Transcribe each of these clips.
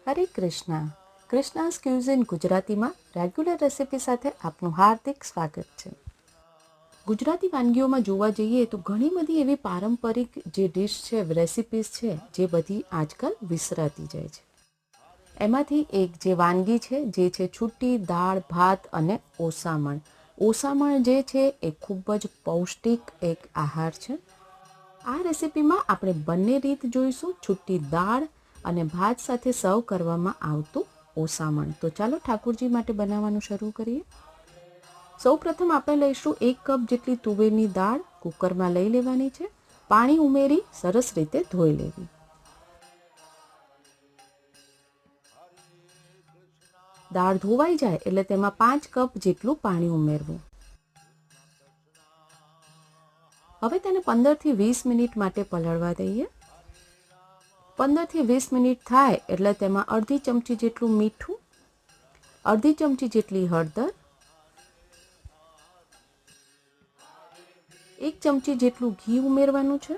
હરે Krishna. કૃષ્ણાસ cuisine ગુજરાતીમાં regular recipe સાથે આપનું હાર્દિક સ્વાગત છે. ગુજરાતી વાનગીઓમાં જોવા જઈએ તો ઘણી બધી એવી પારંપરિક જે ડિશ છે, રેસિપીઝ છે, જે બધી આજકાલ વિસરાતી જાય છે. એમાંથી એક જે વાનગી છે જે છે છુટ્ટી દાળ ભાત અને ઓસામણ. ઓસામણ જે છે એ ખૂબ જ પૌષ્ટિક એક આહાર છે. આ રેસિપીમાં આપણે બંને રીત જોઈશું, છુટ્ટી દાળ અને ભાત સાથે સર્વ કરવામાં આવતું ઓસામણ. તો ચાલો ઠાકોરજી માટે બનાવવાનું શરૂ કરીએ. સૌપ્રથમ આપણે લઈશું 1 કપ જેટલી તુવેરની દાળ કુકરમાં લઈ લેવાની છે. પાણી ઉમેરી સરસ રીતે ધોઈ લેવી. દાળ ધોવાઈ જાય એટલે તેમાં 5 કપ જેટલું પાણી ઉમેરવું. હવે તેને 15 થી 20 મિનિટ માટે પલળવા દઈએ. 15 થી 20 મિનિટ થાય એટલે તેમાં અડધી ચમચી જેટલું મીઠું, અડધી ચમચી જેટલી હળદર, 1 ચમચી જેટલું ઘી ઉમેરવાનું છે.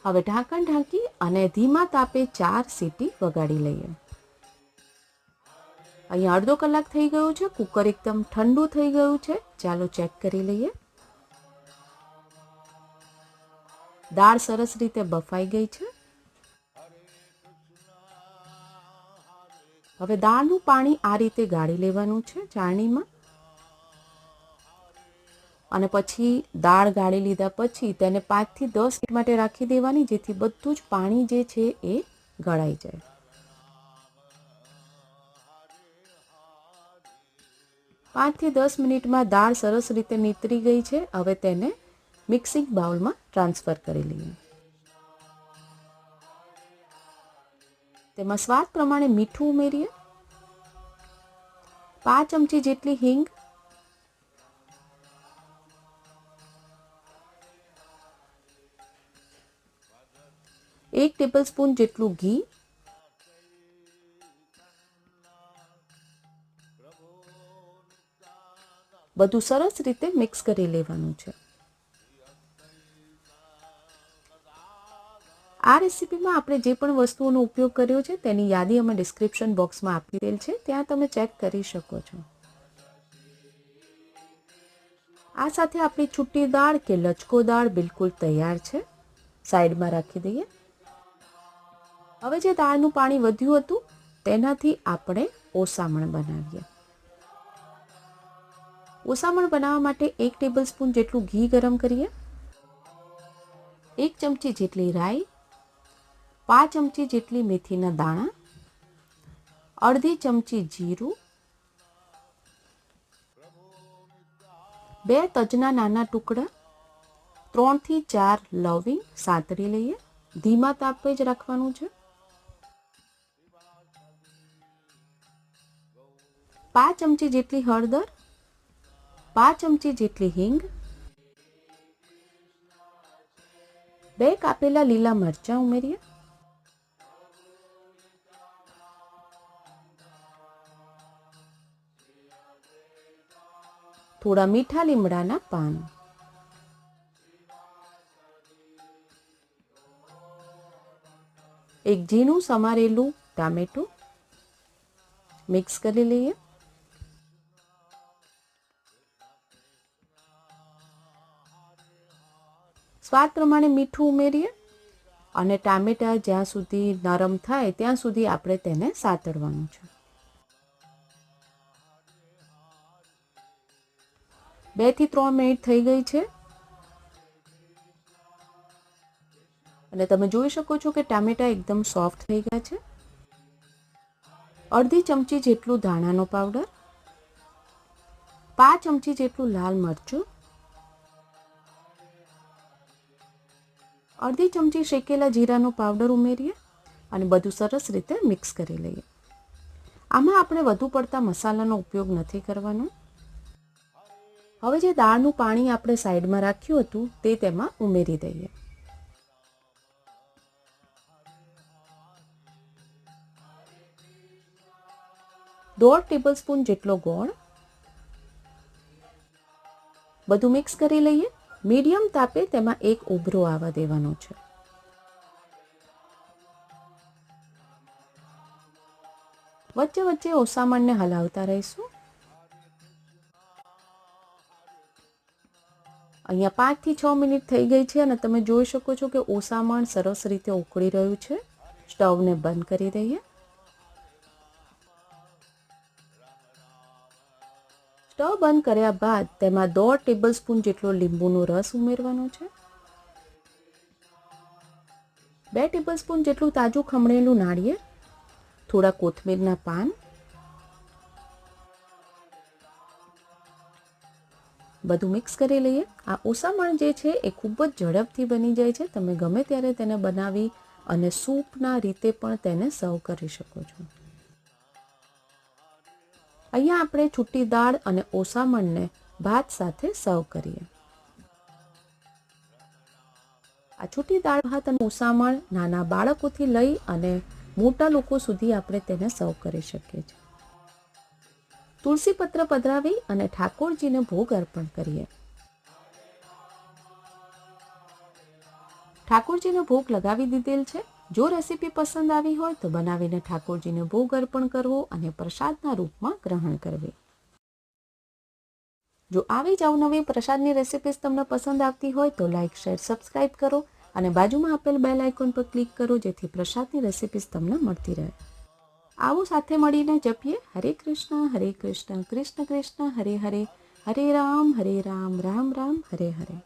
હવે ઢાંકણ ઢાંકી અને ધીમા તાપે 4 સીટી વગાડી લઈએ. અહીંયા અડધો કલાક થઈ ગયો છે. કુકર એકદમ ઠંડુ થઈ ગયું છે. ચાલો ચેક કરી લઈએ. દાળ સરસ રીતે બફાઈ ગઈ છે. હવે દાળનું પાણી આ રીતે ગાળી લેવાનું છે ચાળણીમાં, અને પછી દાળ ગાળી લીધા પછી તેને 5 થી 10 મિનિટ માટે રાખી દેવાની, જેથી બધું જ પાણી જે છે એ ગળાઈ જાય. પાંચ થી 10 મિનિટમાં દાળ સરસ રીતે નીતરી ગઈ છે. હવે તેને મિક્સિંગ બાઉલમાં ટ્રાન્સફર કરી લઈએ. તેમાં સ્વાદ પ્રમાણે મીઠું ઉમેરીએ, 5 ચમચી જેટલી હિંગ, 1 ટેબલસ્પૂન જેટલું ઘી, બધું સરસ રીતે મિક્સ કરી લેવાનું છે. આ રેસીપીમાં આપણે જે પણ વસ્તુઓનો ઉપયોગ કર્યો છે તેની યાદી અમે ડિસ્ક્રિપ્શન બોક્સમાં આપી દેલ છે, ત્યાં તમે ચેક કરી શકો છો. આ સાથે આપણી છુટ્ટી દાળ કે લચકો દાળ બિલકુલ તૈયાર છે. સાઈડમાં રાખી દઈએ. હવે જે દાળનું પાણી વધ્યું હતું તેનાથી આપણે ઓસામણ બનાવીએ. ઓસામણ બનાવવા માટે 1 ટેબલસ્પૂન જેટલું ઘી ગરમ કરીએ, 1 ચમચી જેટલી રાઈ, 5 ચમચી જેટલી મેથીના દાણા, અડધી ચમચી જીરું, 2 તજના નાના ટુકડા, 3 થી 4 લવિંગ સાતળી લઈએ. ધીમા તાપે જ રાખવાનું છે. 5 ચમચી જેટલી હળદર, 5 ચમચી જેટલી હિંગ, 2 કાપેલા લીલા મરચાં ઉમેરીએ. થોડા મીઠા લીમડાના પાન, એક ઝીણું સમારેલું ટામેટું મિક્સ કરી લઈએ. સ્વાદ પ્રમાણે મીઠું ઉમેરીએ અને ટામેટા જ્યાં સુધી નરમ થાય ત્યાં સુધી આપણે તેને સાતળવાનું છે. 2 થી 3 મિનિટ થઈ ગઈ છે અને તમે જોઈ શકો છો કે ટામેટા એકદમ સોફ્ટ થઈ ગયા છે. અડધી ચમચી જેટલું ધાણાનો પાવડર, 5 ચમચી જેટલું લાલ મરચું, અડધી ચમચી શેકેલા જીરાનો પાવડર ઉમેરીએ અને બધું સરસ રીતે મિક્સ કરી લઈએ. આમાં આપણે વધુ પડતા મસાલાનો ઉપયોગ નથી કરવાનો. હવે જે દાળનું પાણી આપણે સાઈડમાં રાખ્યું હતું તે તેમાં ઉમેરી દઈએ. દોઢ ટેબલસ્પૂન જેટલો ગોળ, બધું મિક્સ કરી લઈએ. મીડિયમ તાપે તેમાં એક ઉભરો આવવા દેવાનો છે. વચ્ચે વચ્ચે ઓસામણને હલાવતા રહીશું. અહીંયા 5 થી 6 મિનિટ થઈ ગઈ છે અને તમે જોઈ શકો છો કે ઓસામણ સરસ રીતે ઉકળી રહ્યું છે. સ્ટવને બંધ કરી દઈએ. સ્ટવ બંધ કર્યા બાદ તેમાં 1.5 ટેબલસ્પૂન જેટલો લીંબુનો રસ ઉમેરવાનો છે. 2 ટેબલસ્પૂન જેટલું તાજું ખમણેલું નાળિયેર, થોડા કોથમીરના પાન, બધું મિક્સ કરી લઈએ. આ ઓસામણ જે છે એ ખૂબ જ ઝડપથી બની જાય છે. તમે ગમે ત્યારે તેને બનાવી અને સૂપના રીતે પણ તેને સર્વ કરી શકો છો. અહીંયા આપણે છૂટી દાળ અને ઓસામણને ભાત સાથે સર્વ કરીએ. આ છૂટી દાળ ભાત અને ઓસામણ નાના બાળકોથી લઈ અને મોટા લોકો સુધી આપણે તેને સર્વ કરી શકીએ છીએ. તુલસી પત્ર પધરાવી અને ઠાકોરજીને ભોગ અર્પણ કરીએ. ઠાકોરજીને ભોગ લગાવી દીધેલ છે. જો રેસીપી પસંદ આવી હોય તો બનાવીને ઠાકોરજીને ભોગ અર્પણ કરવો અને પ્રસાદના રૂપમાં ગ્રહણ કરવી. જો આવી જ અવનવી પ્રસાદની રેસીપીઝ તમને પસંદ આવતી હોય તો લાઇક, શેર, સબસ્ક્રાઇબ કરો અને બાજુમાં આપેલ બેલ આઇકોન પર ક્લિક કરો જેથી પ્રસાદની રેસીપીઝ તમને મળતી રહે. આવો સાથે મળીને જપીએ હરે કૃષ્ણ, કૃષ્ણ કૃષ્ણ, હરે હરે, હરે રામ, રામ રામ, હરે હરે.